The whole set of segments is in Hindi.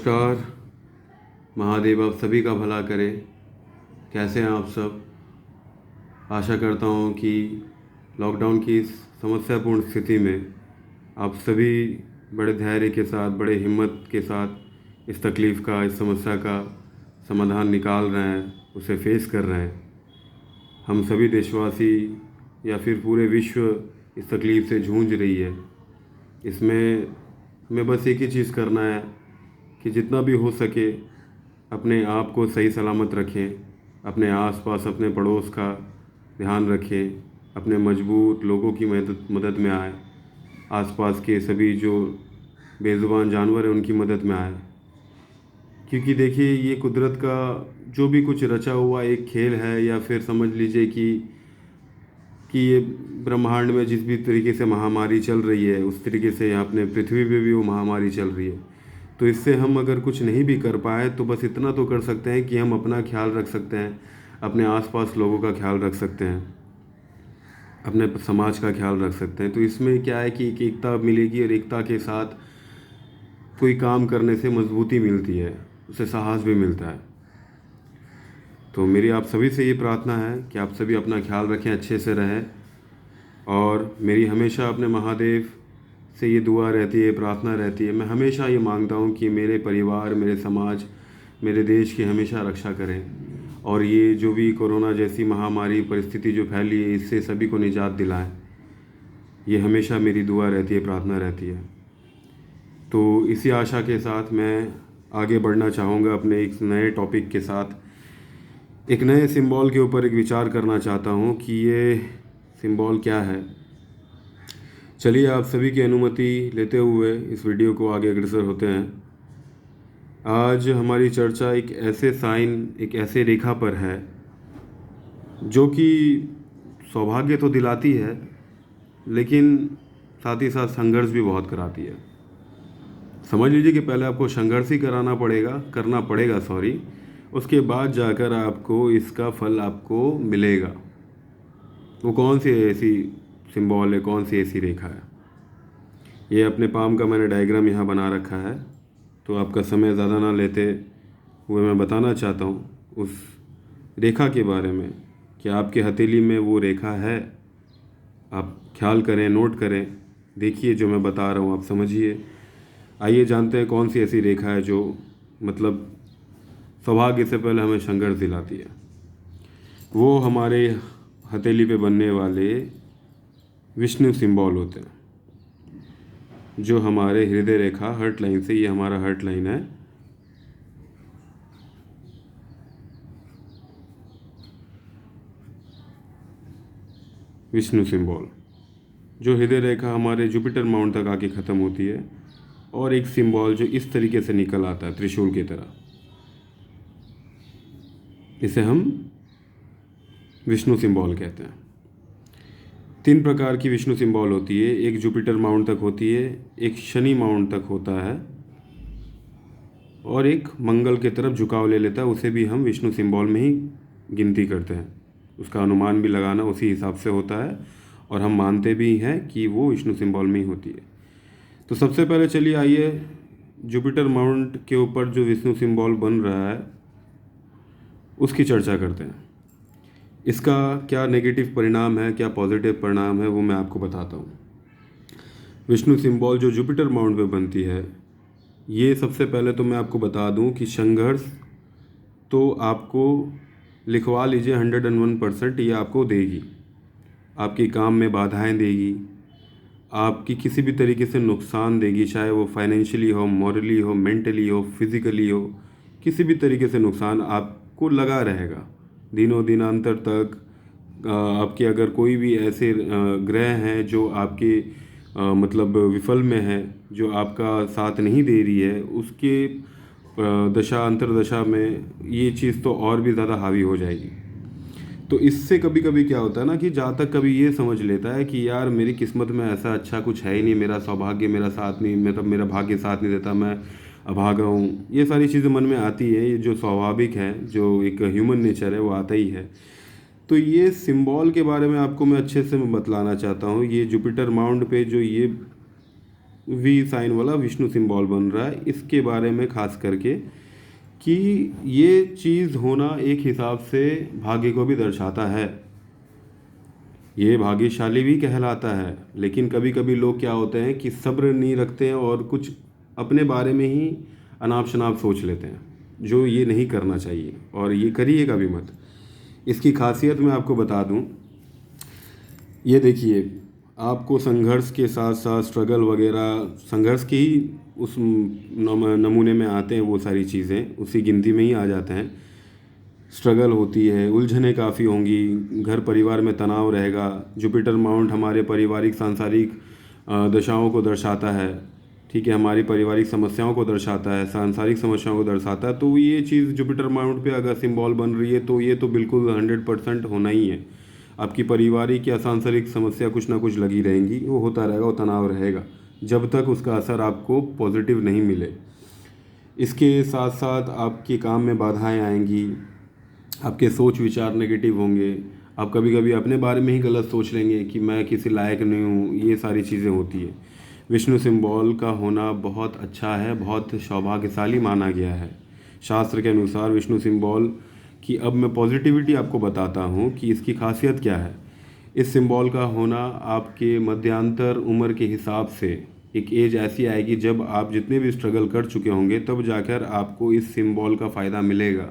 नमस्कार। महादेव आप सभी का भला करे। कैसे हैं आप सब? आशा करता हूं कि लॉकडाउन की इस समस्यापूर्ण स्थिति में आप सभी बड़े धैर्य के साथ, बड़े हिम्मत के साथ इस तकलीफ़ का, इस समस्या का समाधान निकाल रहे हैं, उसे फेस कर रहे हैं। हम सभी देशवासी या फिर पूरे विश्व इस तकलीफ़ से जूझ रही है। इसमें हमें बस एक ही चीज़ करना है कि जितना भी हो सके अपने आप को सही सलामत रखें, अपने आसपास अपने पड़ोस का ध्यान रखें, अपने मजबूत लोगों की मदद में आए, आसपास के सभी जो बेज़ुबान जानवर हैं उनकी मदद में आए। क्योंकि देखिए, ये कुदरत का जो भी कुछ रचा हुआ एक खेल है, या फिर समझ लीजिए कि ये ब्रह्मांड में जिस भी तरीके से महामारी चल रही है, उस तरीके से यहाँ अपने पृथ्वी पे भी वो महामारी चल रही है। तो इससे हम अगर कुछ नहीं भी कर पाए तो बस इतना तो कर सकते हैं कि हम अपना ख्याल रख सकते हैं, अपने आसपास लोगों का ख्याल रख सकते हैं, अपने समाज का ख्याल रख सकते हैं। तो इसमें क्या है कि एक एकता मिलेगी, और एकता के साथ कोई काम करने से मजबूती मिलती है, उससे साहस भी मिलता है। तो मेरी आप सभी से ये प्रार्थना है कि आप सभी अपना ख्याल रखें, अच्छे से रहें। और मेरी हमेशा अपने महादेव से ये दुआ रहती है, प्रार्थना रहती है, मैं हमेशा ये मांगता हूँ कि मेरे परिवार, मेरे समाज, मेरे देश की हमेशा रक्षा करें। और ये जो भी कोरोना जैसी महामारी परिस्थिति जो फैली है, इससे सभी को निजात दिलाएं। ये हमेशा मेरी दुआ रहती है, प्रार्थना रहती है। तो इसी आशा के साथ मैं आगे बढ़ना चाहूँगा अपने एक नए टॉपिक के साथ, एक नए सिंबल के ऊपर एक विचार करना चाहता हूँ कि ये सिंबल क्या है। चलिए, आप सभी की अनुमति लेते हुए इस वीडियो को आगे अग्रसर होते हैं। आज हमारी चर्चा एक ऐसे साइन, एक ऐसे रेखा पर है जो कि सौभाग्य तो दिलाती है, लेकिन साथ ही साथ संघर्ष भी बहुत कराती है। समझ लीजिए कि पहले आपको संघर्ष ही करना पड़ेगा, उसके बाद जाकर आपको इसका फल आपको मिलेगा। वो कौन सी ऐसी सिंबल है, कौन सी ऐसी रेखा है? ये अपने पाम का मैंने डायग्राम यहाँ बना रखा है, तो आपका समय ज़्यादा ना लेते हुए मैं बताना चाहता हूँ उस रेखा के बारे में कि आपके हथेली में वो रेखा है। आप ख्याल करें, नोट करें, देखिए जो मैं बता रहा हूँ आप समझिए। आइए जानते हैं कौन सी ऐसी रेखा है जो मतलब सौभाग्य से पहले हमें संघर्ष दिलाती है। वो हमारे हथेली पे बनने वाले विष्णु सिंबल होते हैं, जो हमारे हृदय रेखा हर्ट लाइन से, ये हमारा हर्ट लाइन है, विष्णु सिंबल, जो हृदय रेखा हमारे जुपिटर माउंट तक आके ख़त्म होती है, और एक सिंबल जो इस तरीके से निकल आता है त्रिशूल की तरह, इसे हम विष्णु सिंबल कहते हैं। 3 प्रकार की विष्णु सिंबल होती है। एक जुपिटर माउंट तक होती है, एक शनि माउंट तक होता है, और एक मंगल की तरफ झुकाव ले लेता है। उसे भी हम विष्णु सिंबल में ही गिनती करते हैं। उसका अनुमान भी लगाना उसी हिसाब से होता है, और हम मानते भी हैं कि वो विष्णु सिंबल में ही होती है। तो सबसे पहले चलिए आइए जुपिटर माउंट के ऊपर जो विष्णु सिंबल बन रहा है उसकी चर्चा करते हैं। इसका क्या नेगेटिव परिणाम है, क्या पॉजिटिव परिणाम है, वो मैं आपको बताता हूँ। विष्णु सिंबल जो जुपिटर माउंट पे बनती है, ये सबसे पहले तो मैं आपको बता दूँ कि संघर्ष तो आपको लिखवा लीजिए 101% ये आपको देगी। आपके काम में बाधाएं देगी, आपकी किसी भी तरीके से नुकसान देगी, चाहे वो फाइनेंशियली हो, मॉरली हो, मेंटली हो, फिज़िकली हो, किसी भी तरीके से नुकसान आपको लगा रहेगा दिनों दिनांतर तक। आपके अगर कोई भी ऐसे ग्रह हैं जो आपके मतलब विफल में है, जो आपका साथ नहीं दे रही है, उसके दशा अंतरदशा में ये चीज़ तो और भी ज़्यादा हावी हो जाएगी। तो इससे कभी कभी क्या होता है ना कि जहाँ तक कभी ये समझ लेता है कि यार मेरी किस्मत में ऐसा अच्छा कुछ है ही नहीं, मेरा सौभाग्य मेरा साथ नहीं, मतलब मेरा भाग्य साथ नहीं देता, मैं अभागा हूँ, ये सारी चीज़ें मन में आती है। ये जो स्वाभाविक है, जो एक ह्यूमन नेचर है, वो आता ही है। तो ये सिंबल के बारे में आपको मैं अच्छे से बतलाना चाहता हूँ। ये जुपिटर माउंट पे जो ये वी साइन वाला विष्णु सिंबल बन रहा है, इसके बारे में खास करके कि ये चीज़ होना एक हिसाब से भाग्य को भी दर्शाता है, ये भाग्यशाली भी कहलाता है। लेकिन कभी कभी लोग क्या होते हैं कि सब्र नहीं रखते हैं और कुछ अपने बारे में ही अनाप शनाप सोच लेते हैं, जो ये नहीं करना चाहिए और ये करिएगा भी मत। इसकी खासियत मैं आपको बता दूं, ये देखिए, आपको संघर्ष के साथ साथ स्ट्रगल वगैरह, संघर्ष की ही उस नमूने में आते हैं वो सारी चीज़ें, उसी गिनती में ही आ जाते हैं। स्ट्रगल होती है, उलझनें काफ़ी होंगी, घर परिवार में तनाव रहेगा। जुपिटर माउंट हमारे पारिवारिक सांसारिक दशाओं को दर्शाता है, ठीक है, हमारी पारिवारिक समस्याओं को दर्शाता है, सांसारिक समस्याओं को दर्शाता है। तो ये चीज़ जुपिटर माउंट पे अगर सिंबल बन रही है तो ये तो बिल्कुल 100% होना ही है। आपकी पारिवारिक या सांसारिक समस्या कुछ ना कुछ लगी रहेंगी, वो होता रहेगा, वो तनाव रहेगा जब तक उसका असर आपको पॉजिटिव नहीं मिले। इसके साथ साथ आपके काम में बाधाएं आएंगी, आपके सोच विचार नेगेटिव होंगे, आप कभी कभी अपने बारे में ही गलत सोच लेंगे कि मैं किसी लायक नहीं हूँ, ये सारी चीज़ें होती है। विष्णु सिंबल का होना बहुत अच्छा है, बहुत सौभाग्यशाली माना गया है शास्त्र के अनुसार विष्णु सिंबल की। अब मैं पॉजिटिविटी आपको बताता हूँ कि इसकी खासियत क्या है। इस सिंबल का होना आपके मध्यांतर उम्र के हिसाब से एक एज ऐसी आएगी जब आप जितने भी स्ट्रगल कर चुके होंगे तब जाकर आपको इस सिंबल का फ़ायदा मिलेगा,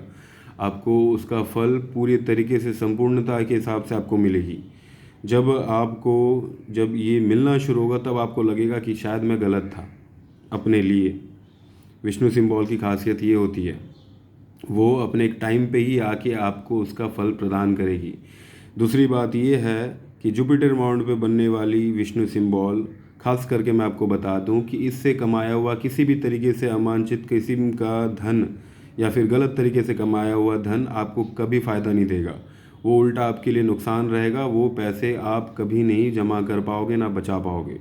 आपको उसका फल पूरी तरीके से संपूर्णता के हिसाब से आपको मिलेगी। जब ये मिलना शुरू होगा तब आपको लगेगा कि शायद मैं गलत था अपने लिए। विष्णु सिंबल की खासियत ये होती है, वो अपने एक टाइम पे ही आके आपको उसका फल प्रदान करेगी। दूसरी बात ये है कि जुपिटर माउंट पे बनने वाली विष्णु सिंबल, खास करके मैं आपको बता दूं कि इससे कमाया हुआ किसी भी तरीके से अवांछित किस्म का धन या फिर गलत तरीके से कमाया हुआ धन आपको कभी फ़ायदा नहीं देगा, वो उल्टा आपके लिए नुकसान रहेगा। वो पैसे आप कभी नहीं जमा कर पाओगे, ना बचा पाओगे।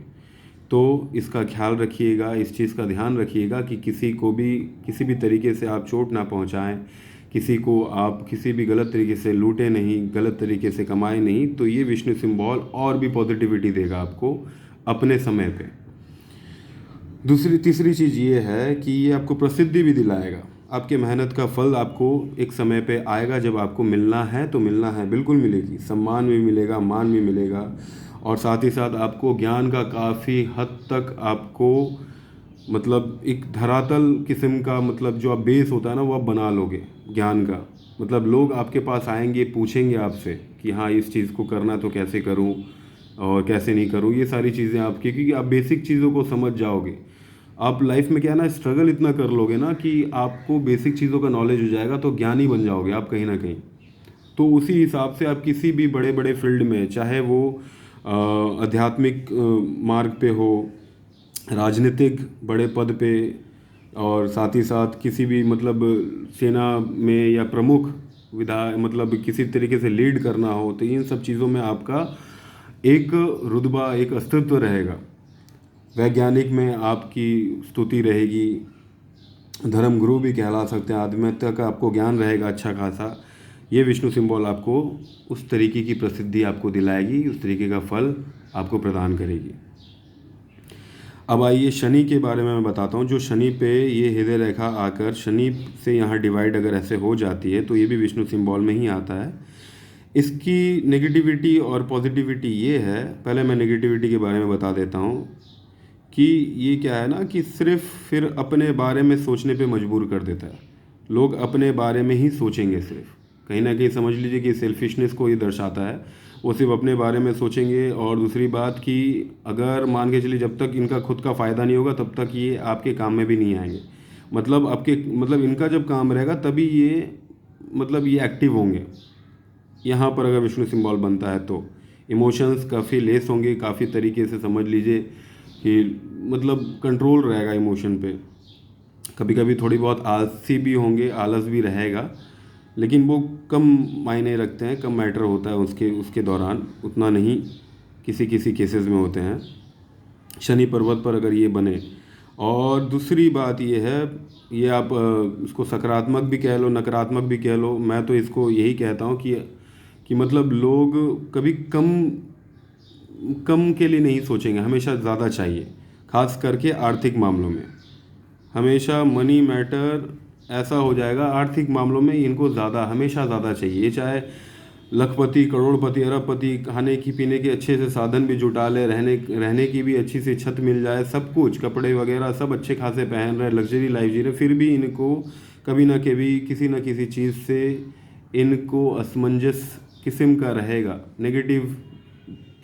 तो इसका ख्याल रखिएगा, इस चीज़ का ध्यान रखिएगा कि किसी को भी किसी भी तरीके से आप चोट ना पहुंचाएं, किसी को आप किसी भी गलत तरीके से लूटें नहीं, गलत तरीके से कमाएं नहीं। तो ये विष्णु सिंबल और भी पॉजिटिविटी देगा आपको अपने समय पे। तीसरी चीज़ ये है कि ये आपको प्रसिद्धि भी दिलाएगा। आपके मेहनत का फल आपको एक समय पे आएगा, जब आपको मिलना है तो मिलना है, बिल्कुल मिलेगी, सम्मान भी मिलेगा, मान भी मिलेगा। और साथ ही साथ आपको ज्ञान का काफ़ी हद तक आपको मतलब एक धरातल किस्म का, मतलब जो आप बेस होता है ना, वो आप बना लोगे ज्ञान का। मतलब लोग आपके पास आएंगे, पूछेंगे आपसे कि हाँ इस चीज़ को करना तो कैसे करूँ और कैसे नहीं करूँ, ये सारी चीज़ें आपकी, क्योंकि आप बेसिक चीज़ों को समझ जाओगे। आप लाइफ में क्या है ना, स्ट्रगल इतना कर लोगे ना कि आपको बेसिक चीज़ों का नॉलेज हो जाएगा, तो ज्ञानी बन जाओगे आप कहीं ना कहीं। तो उसी हिसाब से आप किसी भी बड़े बड़े फील्ड में, चाहे वो आध्यात्मिक मार्ग पे हो, राजनीतिक बड़े पद पे, और साथ ही साथ किसी भी मतलब सेना में या प्रमुख मतलब किसी तरीके से लीड करना हो, तो इन सब चीज़ों में आपका एक रुतबा, एक अस्तित्व रहेगा। वैज्ञानिक में आपकी स्तुति रहेगी, धर्म गुरु भी कहला सकते हैं, आध्यात्मिकता का आपको ज्ञान रहेगा अच्छा खासा। ये विष्णु सिंबल आपको उस तरीके की प्रसिद्धि आपको दिलाएगी, उस तरीके का फल आपको प्रदान करेगी। अब आइए शनि के बारे में मैं बताता हूँ। जो शनि पे ये हृदय रेखा आकर शनि से यहाँ डिवाइड अगर ऐसे हो जाती है तो ये भी विष्णु सिंबल में ही आता है। इसकी नेगेटिविटी और पॉजिटिविटी ये है, पहले मैं नेगेटिविटी के बारे में बता देता हूँ कि ये क्या है ना कि सिर्फ फिर अपने बारे में सोचने पे मजबूर कर देता है। लोग अपने बारे में ही सोचेंगे, सिर्फ कहीं ना कहीं समझ लीजिए कि सेल्फिशनेस को ये दर्शाता है। वो सिर्फ अपने बारे में सोचेंगे। और दूसरी बात कि अगर मान के चलिए जब तक इनका खुद का फ़ायदा नहीं होगा तब तक ये आपके काम में भी नहीं आएंगे। मतलब इनका जब काम रहेगा तभी ये एक्टिव होंगे। यहाँ पर अगर विष्णु सिंबल बनता है तो इमोशंस काफ़ी लेस होंगे, काफ़ी तरीके से समझ लीजिए कि मतलब कंट्रोल रहेगा इमोशन पे। कभी कभी थोड़ी बहुत आलसी भी होंगे, आलस भी रहेगा, लेकिन वो कम मायने रखते हैं, कम मैटर होता है उसके दौरान, उतना नहीं किसी किसी केसेस में होते हैं शनि पर्वत पर अगर ये बने। और दूसरी बात ये है, ये आप इसको सकारात्मक भी कह लो, नकारात्मक भी कह लो। मैं तो इसको यही कहता हूँ कि मतलब लोग कभी कम के लिए नहीं सोचेंगे, हमेशा ज़्यादा चाहिए। खास करके आर्थिक मामलों में। हमेशा मनी मैटर ऐसा हो जाएगा, आर्थिक मामलों में इनको ज़्यादा, हमेशा ज़्यादा चाहिए। चाहे लखपति, करोड़पति, अरबपति, खाने की पीने के अच्छे से साधन भी जुटा ले, रहने रहने की भी अच्छी सी छत मिल जाए, सब कुछ, कपड़े वगैरह सब अच्छे खासे पहन रहे, लग्जरी लाइफ जी रहे, फिर भी इनको कभी ना कभी किसी न किसी चीज़ से इनको असमंजस किस्म का रहेगा, नेगेटिव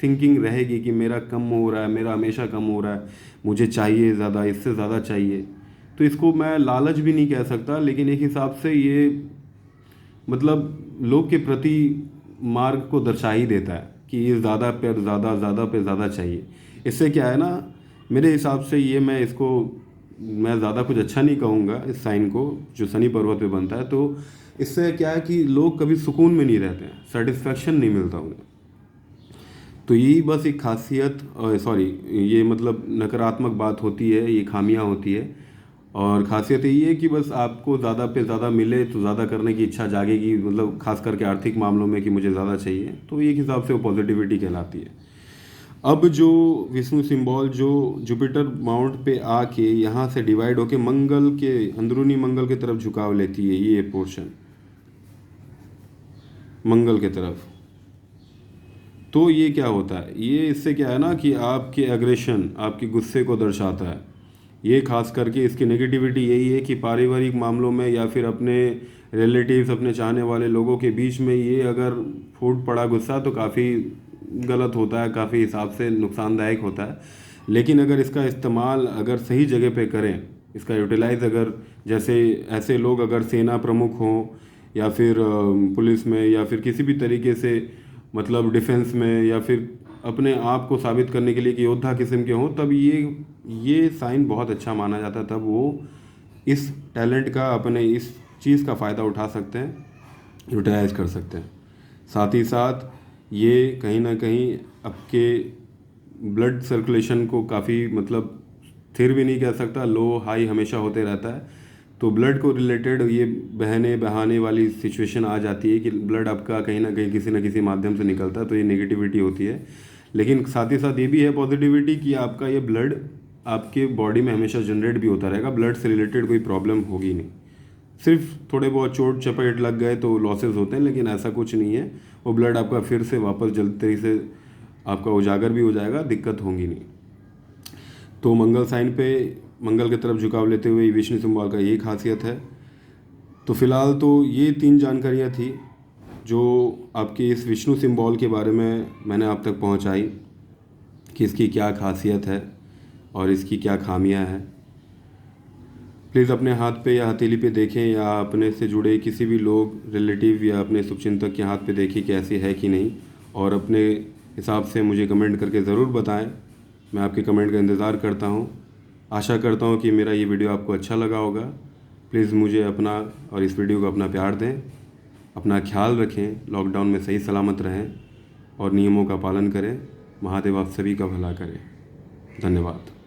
थिंकिंग रहेगी कि मेरा कम हो रहा है, मेरा हमेशा कम हो रहा है, मुझे चाहिए ज़्यादा, इससे ज़्यादा चाहिए। तो इसको मैं लालच भी नहीं कह सकता, लेकिन एक हिसाब से ये मतलब लोग के प्रति मार्ग को दर्शा ही देता है कि ये ज़्यादा पे ज़्यादा, ज़्यादा पे ज़्यादा चाहिए। इससे क्या है ना, मेरे हिसाब से ये, मैं ज़्यादा कुछ अच्छा नहीं कहूँगा इस साइन को जो शनि पर्वत पे बनता है। तो इससे क्या है कि लोग कभी सुकून में नहीं रहते हैं, सेटिस्फेक्शन नहीं मिलता उन्हें। तो यही बस एक खासियत, सॉरी, ये मतलब नकारात्मक बात होती है, ये खामियां होती है। और खासियत यही है कि बस आपको ज़्यादा पे ज़्यादा मिले तो ज़्यादा करने की इच्छा जागेगी, मतलब खास करके आर्थिक मामलों में कि मुझे ज़्यादा चाहिए, तो एक हिसाब से वो पॉजिटिविटी कहलाती है। अब जो विष्णु सिंबल जो जुपिटर माउंट पे आके यहाँ से डिवाइड होके मंगल के, अंदरूनी मंगल की तरफ झुकाव लेती है, ये पोर्शन मंगल की तरफ। तो ये क्या होता है, ये इससे क्या है ना कि आपके एग्रेशन, आपके गुस्से को दर्शाता है। ये खास करके इसकी नेगेटिविटी यही है कि पारिवारिक मामलों में या फिर अपने रिलेटिव्स, अपने चाहने वाले लोगों के बीच में ये अगर फूट पड़ा गुस्सा तो काफ़ी गलत होता है, काफ़ी हिसाब से नुकसानदायक होता है। लेकिन अगर इसका इस्तेमाल अगर सही जगह पे करें, इसका यूटिलाइज़ अगर, जैसे ऐसे लोग अगर सेना प्रमुख हों या फिर पुलिस में या फिर किसी भी तरीके से, मतलब डिफेंस में, या फिर अपने आप को साबित करने के लिए कि योद्धा किस्म के हों, तब ये साइन बहुत अच्छा माना जाता है। तब वो इस टैलेंट का, अपने इस चीज़ का फ़ायदा उठा सकते हैं, यूटिलाइज कर सकते हैं। साथ ही साथ ये कहीं ना कहीं आपके ब्लड सर्कुलेशन को काफ़ी, मतलब स्थिर भी नहीं कह सकता, लो हाई हमेशा होते रहता है। तो ब्लड को रिलेटेड ये बहने बहाने वाली सिचुएशन आ जाती है कि ब्लड आपका कहीं ना कहीं किसी न किसी माध्यम से निकलता है, तो ये नेगेटिविटी होती है। लेकिन साथ ही साथ ये भी है पॉजिटिविटी कि आपका ये ब्लड आपके बॉडी में हमेशा जनरेट भी होता रहेगा, ब्लड से रिलेटेड कोई प्रॉब्लम होगी नहीं। सिर्फ थोड़े बहुत चोट चपेट लग गए तो लॉसेस होते हैं, लेकिन ऐसा कुछ नहीं है। वो ब्लड आपका फिर से वापस जल्दी तरीके से आपका उजागर भी हो जाएगा, दिक्कत होगी नहीं। तो मंगल साइन पे मंगल की तरफ झुकाव लेते हुए विष्णु सिंबल का यही खासियत है। तो फिलहाल तो ये 3 जानकारियाँ थी जो आपके इस विष्णु सिंबल के बारे में मैंने आप तक पहुँचाई कि इसकी क्या खासियत है और इसकी क्या खामियां हैं। प्लीज़ अपने हाथ पे या हथेली पे देखें, या अपने से जुड़े किसी भी लोग, रिलेटिव या अपने शुभचिंतक के हाथ पे देखें कि ऐसी है कि नहीं, और अपने हिसाब से मुझे कमेंट करके ज़रूर बताएं। मैं आपके कमेंट का इंतज़ार करता हूं। आशा करता हूं कि मेरा ये वीडियो आपको अच्छा लगा होगा। प्लीज़ मुझे अपना और इस वीडियो को अपना प्यार दें, अपना ख्याल रखें, लॉकडाउन में सही सलामत रहें और नियमों का पालन करें। महादेव आप सभी का भला करें। धन्यवाद।